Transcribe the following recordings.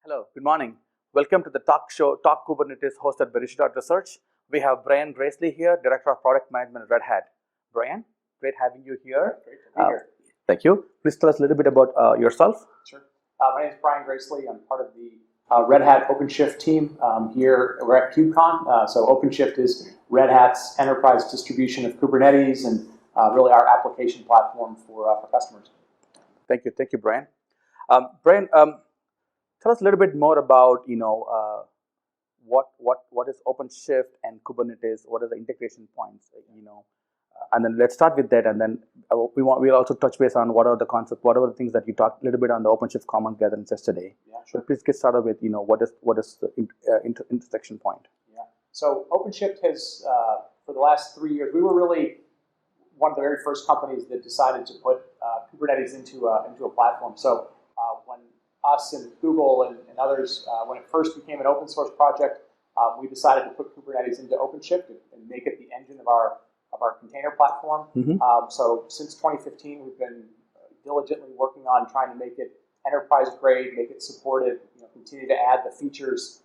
Hello, good morning. Welcome to the talk show, Talk Kubernetes, hosted by Research. We have Brian Gracely here, Director of Product Management at Red Hat. Brian, great having you here. Great to be here. Thank you. Please tell us a little bit about yourself. Sure. My name is Brian Gracely. I'm part of the Red Hat OpenShift team here. We're at KubeCon. So OpenShift is Red Hat's enterprise distribution of Kubernetes and really our application platform for customers. Thank you, Brian. Brian, tell us a little bit more about what is OpenShift and Kubernetes. What are the integration points? And then let's start with that, and then we'll also touch base on what are the concepts, what are the things that you talked a little bit on the OpenShift common gatherings yesterday. Yeah, sure. So please get started with what is the intersection point. Yeah. So OpenShift has for the last 3 years, we were really one of the very first companies that decided to put Kubernetes into a platform. So when us and Google and others, when it first became an open source project, we decided to put Kubernetes into OpenShift and make it the engine of our container platform. Mm-hmm. So since 2015, we've been diligently working on trying to make it enterprise grade, make it supported, continue to add the features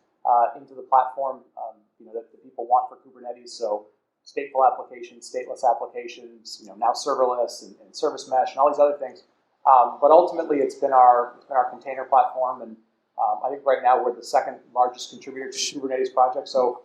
into the platform that the people want for Kubernetes. So stateful applications, stateless applications, now serverless and service mesh and all these other things. But ultimately, it's been our container platform, and I think right now we're the second largest contributor to the Kubernetes project. So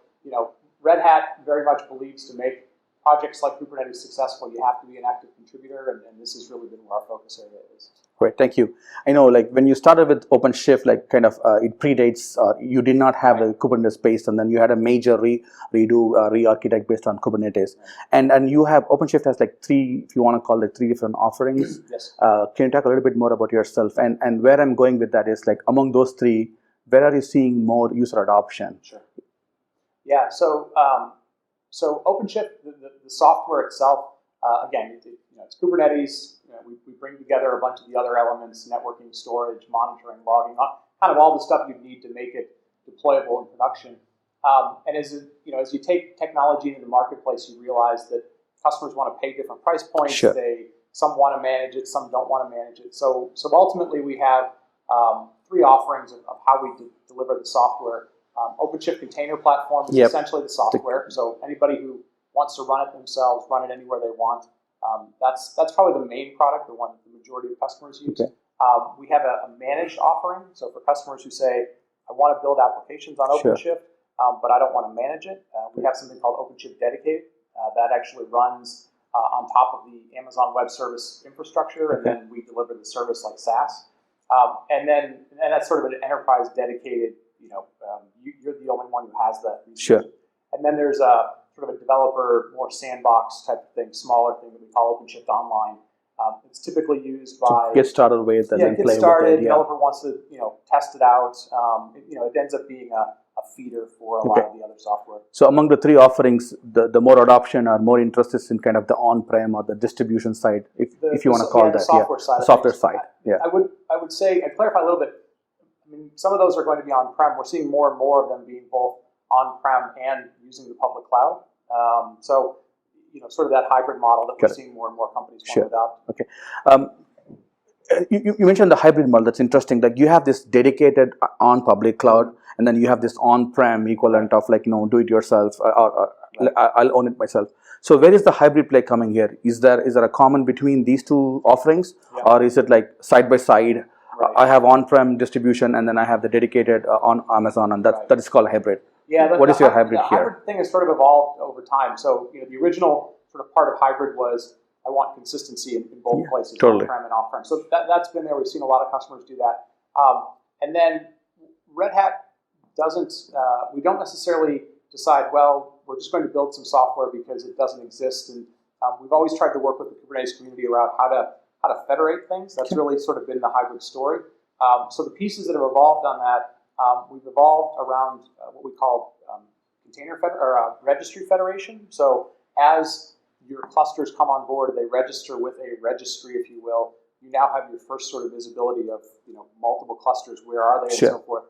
Red Hat very much believes to make projects like Kubernetes successful, you have to be an active contributor, and this has really been where our focus area is. Great, thank you. I know, when you started with OpenShift, it predates. You did not have a Kubernetes base, and then you had a major re-architect based on Kubernetes. Right. And you have OpenShift has three, if you want to call it, 3 different offerings. Yes. Can you talk a little bit more about yourself? And where I'm going with that is among those 3, where are you seeing more user adoption? Sure. Yeah. So OpenShift, the software itself, again, it's Kubernetes. We bring together a bunch of the other elements: networking, storage, monitoring, logging, kind of all the stuff you need to make it deployable in production. And as you take technology into the marketplace, you realize that customers want to pay different price points. Sure. Some want to manage it, some don't want to manage it. So ultimately, we have 3 offerings of how we deliver the software. OpenShift Container Platform is essentially the software. So anybody who wants to run it themselves, run it anywhere they want. That's probably the main product, the one the majority of customers use. Okay. We have a managed offering. So for customers who say, I want to build applications on OpenShift, but I don't want to manage it, we have something called OpenShift Dedicated that actually runs on top of the Amazon Web Service infrastructure, and then we deliver the service like SaaS. And that's sort of an enterprise dedicated. You're the only one who has that. Sure. And then there's a sort of a developer, more sandbox type of thing, smaller thing that we call OpenShift Online. It's typically used by get started with and then get play started. with it. Developer wants to test it out. It ends up being a feeder for a lot of the other software. So among the 3 offerings, the more adoption or more interest is in kind of the on-prem or the distribution side, if you want to call that. The software side. The software side. Yeah. I would say, I'd clarify a little bit. I mean, some of those are going to be on-prem. We're seeing more and more of them being both on-prem and using the public cloud. So, sort of that hybrid model that we're seeing more and more companies want to adopt. Okay. You mentioned the hybrid model. That's interesting. You have this dedicated on public cloud, and then you have this on-prem equivalent of do it yourself, or I'll own it myself. So where is the hybrid play coming here? Is there a common between these 2 offerings, or is it side by side? Right. I have on-prem distribution, and then I have the dedicated on Amazon, and that is called hybrid. Yeah. What is your hybrid here? The hybrid thing has sort of evolved over time. So the original sort of part of hybrid was I want consistency in both places, totally. On-prem and off-prem. So that's been there. We've seen a lot of customers do that. And then Red Hat doesn't. We don't necessarily decide, well, we're just going to build some software because it doesn't exist. And we've always tried to work with the Kubernetes community around how to federate things. That's really sort of been the hybrid story. So the pieces that have evolved on that, we've evolved around what we call registry federation. So as your clusters come on board, they register with a registry, if you will. You now have your first sort of visibility of multiple clusters. Where are they, and so forth.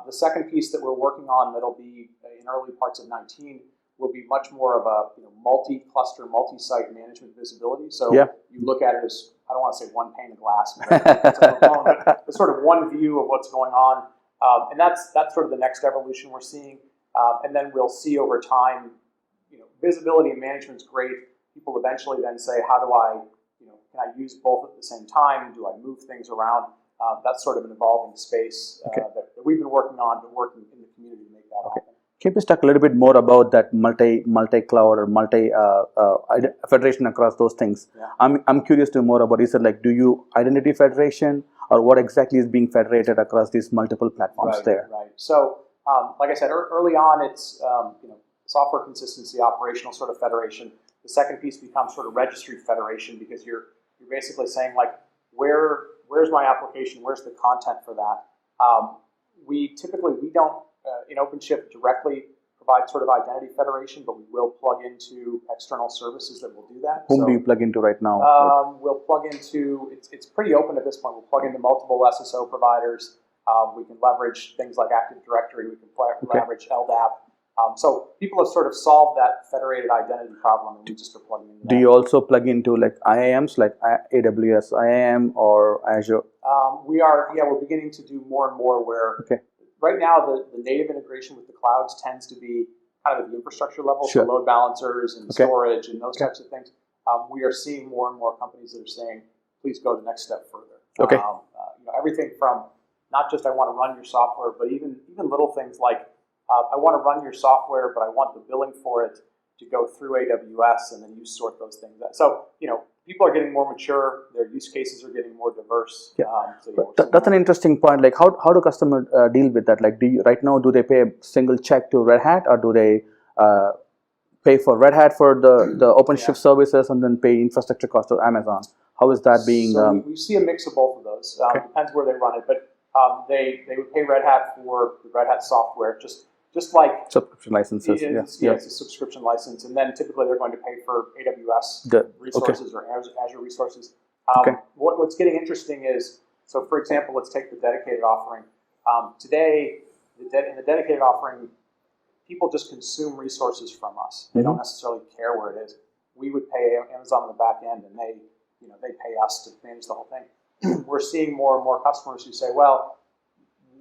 The second piece that we're working on that'll be in early parts of 2019 will be much more of a multi-cluster, multi-site management visibility. So you look at it as, I don't want to say one pane of glass, but it's sort of one view of what's going on. And that's sort of the next evolution we're seeing. And then we'll see over time, visibility and management's great. People eventually then say, how do I, can I use both at the same time? Do I move things around? That's sort of an evolving space that we've been working on, but working in the community to make that happen. Can you please talk a little bit more about that multi-cloud or multi-federation across those things? Yeah. I'm curious to know more about, is it like, do you identity federation, or what exactly is being federated across these multiple platforms there? Right. So, like I said, early on, it's software consistency, operational sort of federation. The second piece becomes sort of registry federation, because you're basically saying, like, where's my application? Where's the content for that? We don't in OpenShift directly provide sort of identity federation, but we will plug into external services that will do that. Whom do you plug into right now? We'll plug into, it's pretty open at this point. We'll plug into multiple SSO providers. We can leverage things like Active Directory. We can leverage LDAP. So people have sort of solved that federated identity problem, and we just are plugging into that. Do you also plug into like IAMs, like AWS IAM or Azure? We're beginning to do more and more where right now the native integration with the clouds tends to be kind of at the infrastructure level, so load balancers and storage and those types of things. We are seeing more and more companies that are saying, please go the next step further. Everything from not just I want to run your software, but even little things like I want to run your software, but I want the billing for it to go through AWS, and then you sort those things out. So, people are getting more mature. Their use cases are getting more diverse. That's an interesting point. Like, how do customers deal with that? Like, right now, do they pay a single check to Red Hat, or do they pay for Red Hat for the OpenShift services and then pay infrastructure cost to Amazon? How is that being? So we see a mix of both of those. Depends where they run it, but they would pay Red Hat for the Red Hat software, just like subscription licenses. It's a subscription license, and then typically they're going to pay for AWS resources or Azure resources. What's getting interesting is, so for example, let's take the dedicated offering. Today, in the dedicated offering, people just consume resources from us. They don't necessarily care where it is. We would pay Amazon on the back end, and they pay us to manage the whole thing. We're seeing more and more customers who say, well,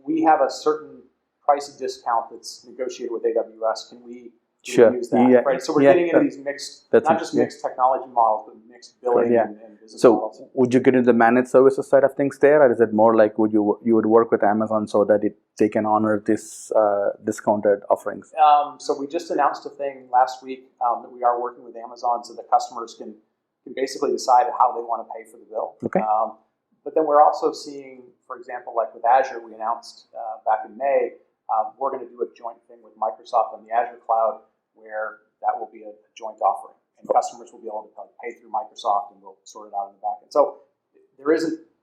we have a certain price discount that's negotiated with AWS. Can we use that? Right. So we're getting into these mixed, not just mixed technology models, but mixed billing and business models. So would you get into the managed services side of things there, or is it more like you would work with Amazon so that they can honor this discounted offerings? So we just announced a thing last week that we are working with Amazon so that customers can basically decide how they want to pay for the bill. But then we're also seeing, for example, like with Azure, we announced back in May, we're going to do a joint thing with Microsoft on the Azure cloud, where that will be a joint offering, and customers will be able to pay through Microsoft, and we'll sort it out in the back end. So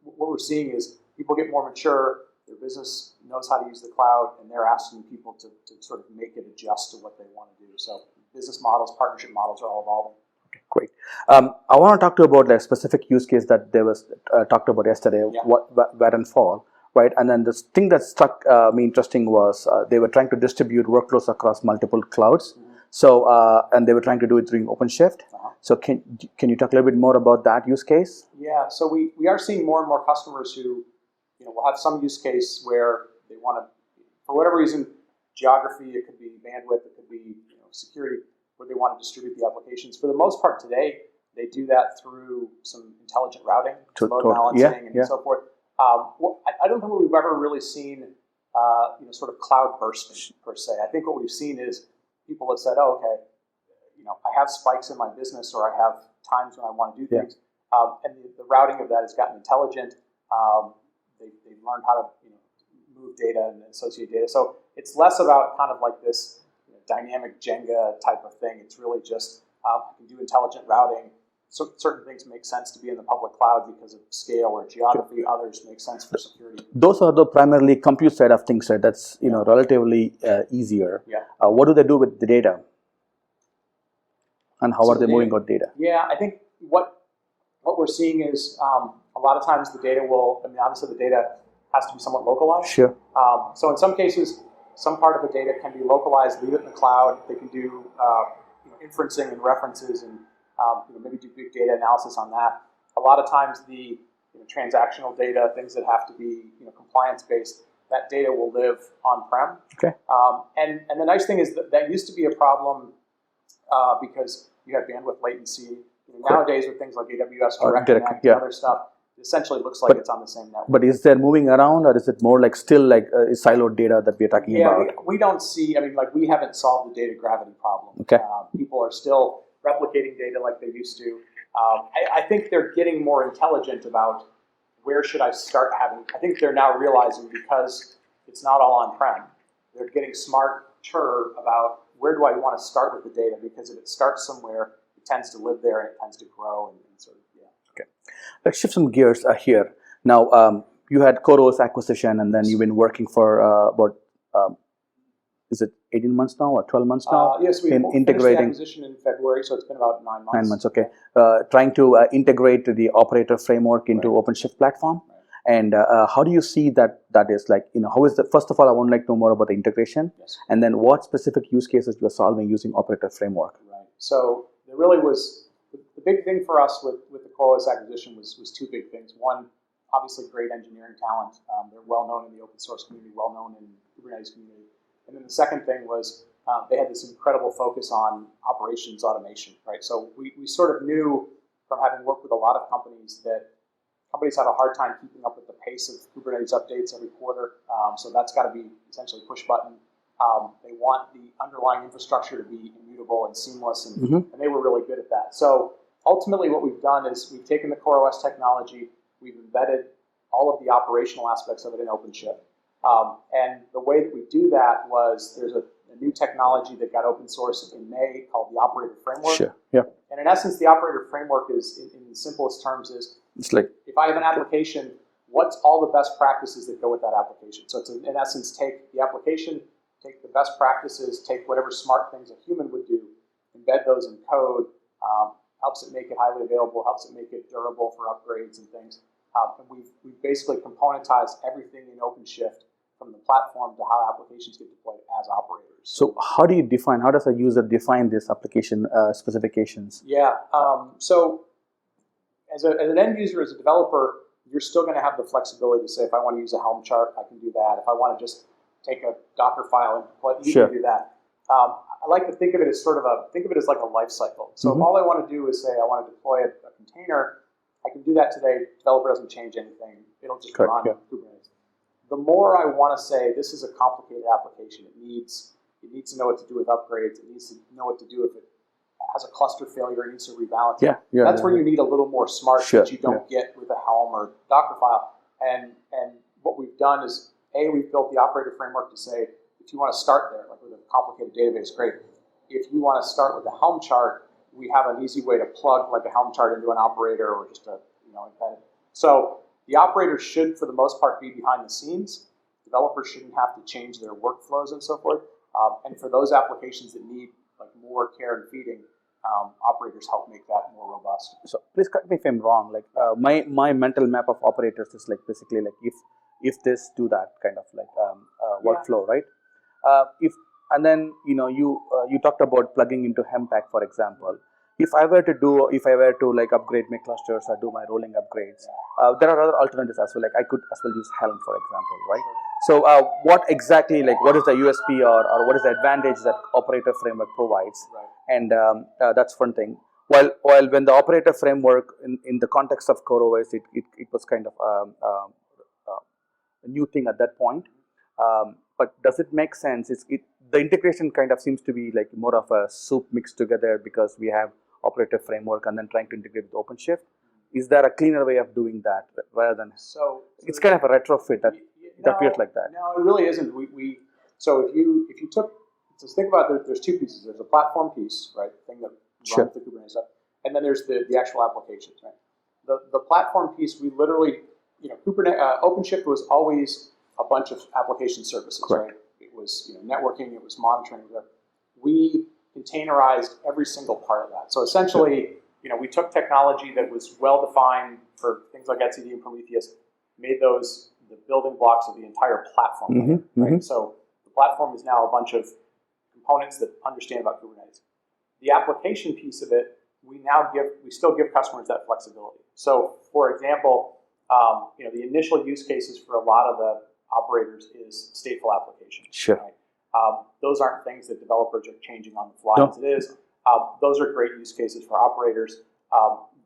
what we're seeing is people get more mature, their business knows how to use the cloud, and they're asking people to sort of make it adjust to what they want to do. So business models, partnership models are all evolving. Okay, great. I want to talk to you about a specific use case that there was talked about yesterday, wet and fall. Right, and then the thing that struck me interesting was they were trying to distribute workloads across multiple clouds. So, and they were trying to do it during OpenShift. So, can you talk a little bit more about that use case? Yeah. So we are seeing more and more customers who, will have some use case where they want to, for whatever reason, geography, it could be bandwidth, it could be security, where they want to distribute the applications. For the most part today, they do that through some intelligent routing, load balancing, and so forth. I don't think we've ever really seen, sort of cloud bursting per se. I think what we've seen is people have said, "Oh, okay, I have spikes in my business, or I have times when I want to do things," and the routing of that has gotten intelligent. They've learned how to move data and associate data. So it's less about kind of like this dynamic Jenga type of thing. It's really just I can do intelligent routing. So certain things make sense to be in the public cloud because of scale or geography. Others make sense for security. Those are the primarily compute side of things, right? That's relatively easier. What do they do with the data? And how are they moving out data? Yeah, I think what we're seeing is a lot of times the data obviously the data has to be somewhat localized. So in some cases, some part of the data can be localized, leave it in the cloud. They can do inferencing and references and maybe do big data analysis on that. A lot of times the transactional data, things that have to be compliance-based, that data will live on-prem. Okay. And the nice thing is that used to be a problem because you had bandwidth latency. Nowadays with things like AWS Direct Connect and other stuff, it essentially looks like it's on the same network. But is there moving around, or is it more like still like siloed data that we're talking about? Yeah, we don't see, I mean, like we haven't solved the data gravity problem. Okay. People are still replicating data like they used to. I think they're getting more intelligent about where should I start having, I think they're now realizing because it's not all on-prem, they're getting smarter about where do I want to start with the data, because if it starts somewhere, it tends to live there and it tends to grow and sort of, yeah. Okay. Let's shift some gears here. Now, you had CoreOS acquisition, and then you've been working for about, is it 18 months now or 12 months now? Yes, we finished the acquisition in February, so it's been about 9 months. 9 months, okay. Trying to integrate the operator framework into OpenShift platform. Right. And how do you see that is like, how is the, first of all, I would like to know more about the integration. Yes. And then what specific use cases you are solving using operator framework. Right. So there really was, the big thing for us with the CoreOS acquisition was two big things. One, obviously great engineering talent. They're well known in the open source community, well known in the Kubernetes community. And then the second thing was they had this incredible focus on operations automation, right? So we sort of knew from having worked with a lot of companies that companies have a hard time keeping up with the pace of Kubernetes updates every quarter. So that's got to be essentially push button. They want the underlying infrastructure to be immutable and seamless, and they were really good at that. So ultimately what we've done is we've taken the CoreOS technology, we've embedded all of the operational aspects of it in OpenShift. And the way that we do that was there's a new technology that got open sourced in May called the operator framework. Sure. Yeah. And in essence, the operator framework is, in the simplest terms, is it's like if I have an application, what's all the best practices that go with that application? So it's in essence, take the application, take the best practices, take whatever smart things a human would do, embed those in code, helps it make it highly available, helps it make it durable for upgrades and things. And we've basically componentized everything in OpenShift from the platform to how applications get deployed as operators. So how does a user define this application specifications? Yeah, so as an end user, as a developer, you're still going to have the flexibility to say, if I want to use a Helm chart, I can do that. If I want to just take a Docker file and deploy it, you can do that. I like to think of it as think of it as like a life cycle. So if all I want to do is say, I want to deploy a container, I can do that today. Developer doesn't change anything. It'll just run Kubernetes. The more I want to say, this is a complicated application. It needs to know what to do with upgrades. It needs to know what to do if it has a cluster failure. It needs to rebalance. That's where you need a little more smarts that you don't get with a Helm or Docker file. And what we've done is, we've built the operator framework to say, if you want to start there, like with a complicated database, great. If you want to start with a Helm chart, we have an easy way to plug like a Helm chart into an operator or just embedded. So the operators should, for the most part, be behind the scenes. Developers shouldn't have to change their workflows and so forth. And for those applications that need like more care and feeding, operators help make that more robust. So please correct me if I'm wrong. Like my mental map of operators is like basically like if this, do that kind of like workflow, right? And then you talked about plugging into Hemppack, for example. If I were to like upgrade my clusters or do my rolling upgrades, there are other alternatives as well. Like I could as well use Helm, for example, right? So what exactly, like what is the USP or what is the advantage that operator framework provides? Right. And that's one thing. While when the operator framework in the context of CoreOS, it was kind of a new thing at that point. But does it make sense? The integration kind of seems to be like more of a soup mixed together because we have operator framework and then trying to integrate with OpenShift. Is there a cleaner way of doing that rather than? So it's kind of a retrofit that it appears like that. No, it really isn't. So if you think about it, there's two pieces. There's a platform piece, right, thing that runs the Kubernetes stuff, and then there's the actual applications, right. The platform piece, we literally, Kubernetes, OpenShift was always a bunch of application services, right? It was networking, it was monitoring. We containerized every single part of that. So essentially, we took technology that was well defined for things like etcd and Prometheus, made those the building blocks of the entire platform. Right? So the platform is now a bunch of components that understand about Kubernetes. The application piece of it, we still give customers that flexibility. So for example, the initial use cases for a lot of the operators is stateful applications. Sure. Right? Those aren't things that developers are changing on the fly No. as it is. Those are great use cases for operators.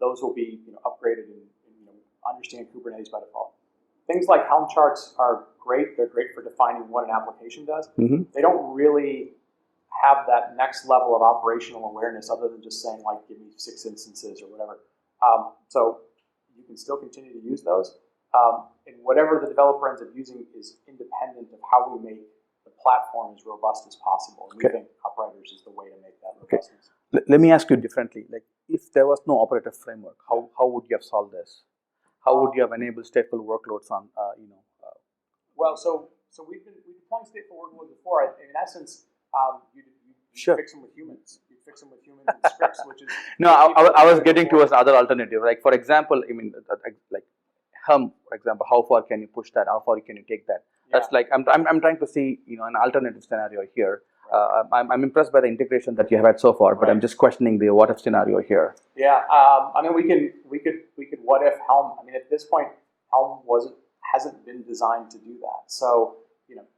Those will be upgraded and understand Kubernetes by default. Things like Helm charts are great. They're great for defining what an application does. Mm-hmm. They don't really have that next level of operational awareness other than just saying, like, give me 6 instances or whatever. So you can still continue to use those. And whatever the developer ends up using is independent of how we make the platform as robust as possible. And we think operators is the way to make that robustness. Let me ask you differently. Like, if there was no operator framework, how would you have solved this? How would you have enabled stateful workloads on, Well, so we've deploying stateful workloads before. In essence, you Sure. fix them with humans. You fix them with humans and scripts, which is No, I was getting towards another alternative. Like, for example, I mean, like Helm, for example, how far can you push that? How far can you take that? Yeah. That's like I'm trying to see an alternative scenario here. I'm impressed by the integration that you have had so far, but I'm just questioning the what if scenario here. Yeah, I mean, we could what if Helm. I mean, at this point, Helm hasn't been designed to do that. So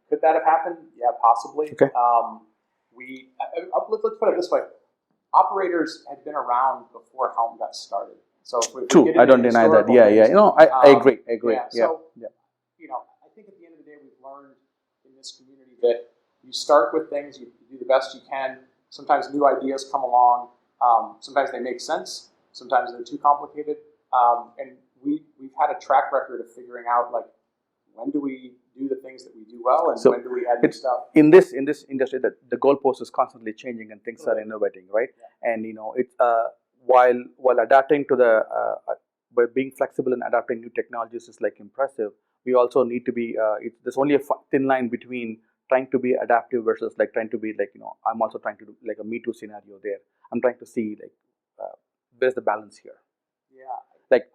could that have happened? Yeah, possibly. Okay. Let's put it this way: operators had been around before Helm got started. So if we True, get I into don't deny that. historical Yeah. things, I agree. Yeah. So I think at the end of the day, we've learned in this community that you start with things, you do the best you can. Sometimes new ideas come along. Sometimes they make sense. Sometimes they're too complicated. And we've had a track record of figuring out, like, when do we do the things that we do well, and when do we add new stuff. In this industry, that the goalpost is constantly changing and things are innovating, right? Yeah. And it's while adapting to by being flexible and adapting new technologies is like impressive. We also need to be. There's only a thin line between trying to be adaptive versus like trying to be like I'm also trying to do like a Me Too scenario there. I'm trying to see like where's the balance here. Yeah. Like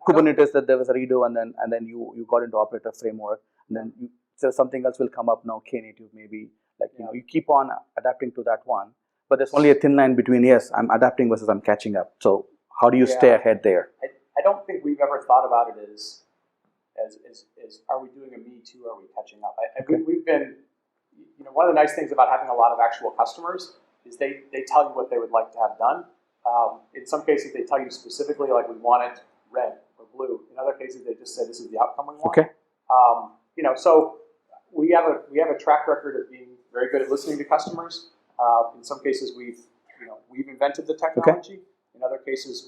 Kubernetes, that there was a redo, and then you got into operator framework, and then so something else will come up now. Knative maybe, like you keep on adapting to that one, but there's only a thin line between yes, I'm adapting versus I'm catching up. So how do you stay ahead there? I don't think we've ever thought about it as are we doing a Me Too? Are we catching up? We've been one of the nice things about having a lot of actual customers is they tell you what they would like to have done. In some cases, they tell you specifically, like, we want it red or blue. In other cases, they just say this is the outcome we want. Okay. So we have a track record of being very good at listening to customers. In some cases, we've invented the technology. Okay. In other cases,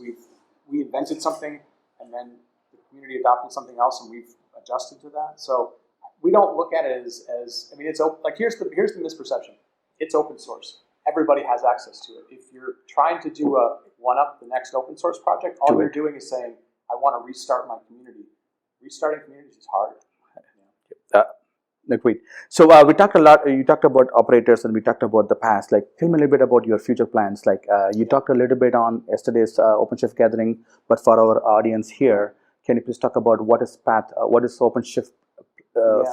we invented something and then the community adopted something else and we've adjusted to that. So we don't look at it as I mean, it's open. Like, here's the misperception. It's open source. Everybody has access to it. If you're trying to do a one-up the next open source project, all you're doing is saying, I want to restart my community. Restarting communities is hard. Agreed. So we talked a lot. You talked about operators and we talked about the past. Like, tell me a little bit about your future plans. Like, you talked a little bit on yesterday's OpenShift gathering, but for our audience here, can you please talk about what is OpenShift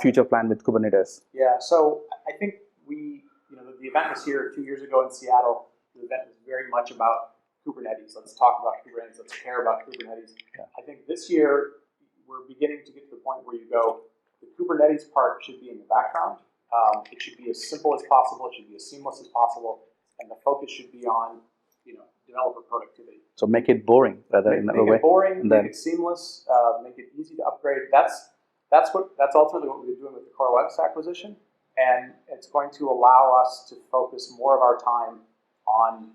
future plan with Kubernetes? Yeah. So I think the event was here 2 years ago in Seattle. The event was very much about Kubernetes. Let's talk about Kubernetes. Let's care about Kubernetes. Yeah. I think this year we're beginning to get to the point where you go, the Kubernetes part should be in the background. It should be as simple as possible. It should be as seamless as possible, and the focus should be on developer productivity. So make it boring rather than make it boring. Make it seamless. Make it easy to upgrade. That's ultimately what we've been doing with the CoreWebs acquisition, and it's going to allow us to focus more of our time on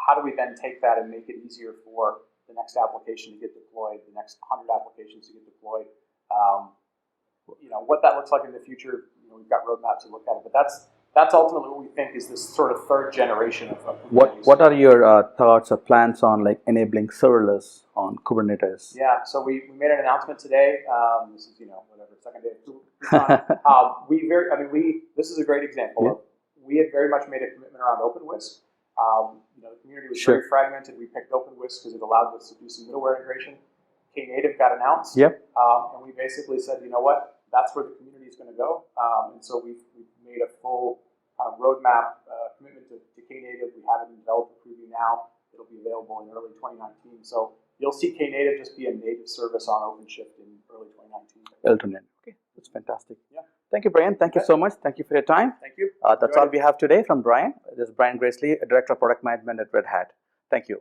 how do we then take that and make it easier for the next application to get deployed, the next 100 applications to get deployed. What that looks like in the future, we've got roadmaps to look at it, but that's ultimately what we think is this sort of third generation of Kubernetes. What are your thoughts or plans on like enabling serverless on Kubernetes? Yeah, so we made an announcement today. This is second day of KubeCon. This is a great example of we had very much made a commitment around OpenWhisk. The community was very fragmented. We picked OpenWhisk because it allowed us to do some middleware integration. Knative got announced, and we basically said, you know what, that's where the community is going to go. And so we've made a full kind of roadmap commitment to Knative. We have it in developer preview now. It'll be available in early 2019. So you'll see Knative just be a native service on OpenShift in early 2019. Okay, that's fantastic. Yeah. Thank you, Brian. Thank you so much. Thank you for your time. Thank you. That's all we have today from Brian. This is Brian Gracely, Director of Product Management at Red Hat. Thank you.